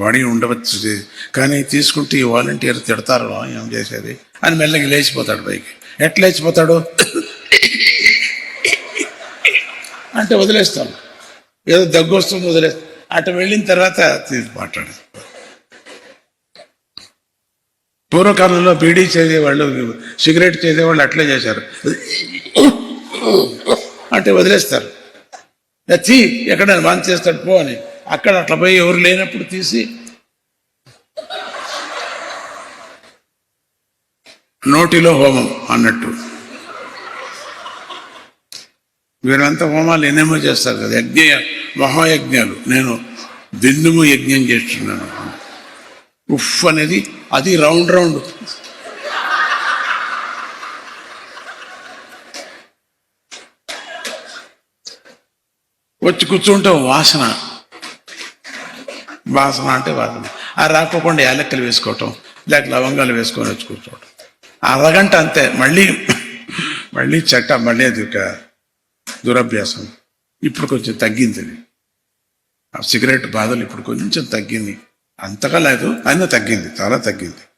వాడి ఉండవచ్చు, కానీ తీసుకుంటే ఈ వాలంటీర్ తిడతారు, ఏం చేసేది అని మెల్లగా లేచిపోతాడు పైకి. ఎట్లా లేచిపోతాడు అంటే వదిలేస్తాను, ఏదో దగ్గు వస్తుంది వదిలేస్తాను. అటు వెళ్ళిన తర్వాత మాట్లాడు. పూర్వకాలంలో బీడీ చేసేవాళ్ళు, సిగరెట్ చేసేవాళ్ళు అట్లే చేశారు, అంటే వదిలేస్తారు. తీ ఎక్కడ బంద్ చేస్తాడు పో అని. అక్కడ అట్లా పోయి ఎవరు లేనప్పుడు తీసి నోటిలో హోమం అన్నట్టు. వీరంతా హోమాలు ఎన్నేమో చేస్తారు కదా, మహాయజ్ఞాలు. నేను బిందుము యజ్ఞం చేస్తున్నాను. ఉఫ్ అనేది అది రౌండ్ రౌండ్ వచ్చి కూర్చుంటే వాసన అంటే వాసన. ఆ రాకోకుండా యాలక్కలు వేసుకోవటం, లేక లవంగాలు వేసుకొని వచ్చి కూర్చోవటం. అరగంట అంతే, మళ్ళీ చెట్ట, మళ్ళీ అది ఒక దురభ్యాసం. ఇప్పుడు కొంచెం తగ్గింది అది, ఆ సిగరెట్ బాధలు ఇప్పుడు కొంచెం తగ్గింది, అంతగా లేదు అయినా తగ్గింది, చాలా తగ్గింది.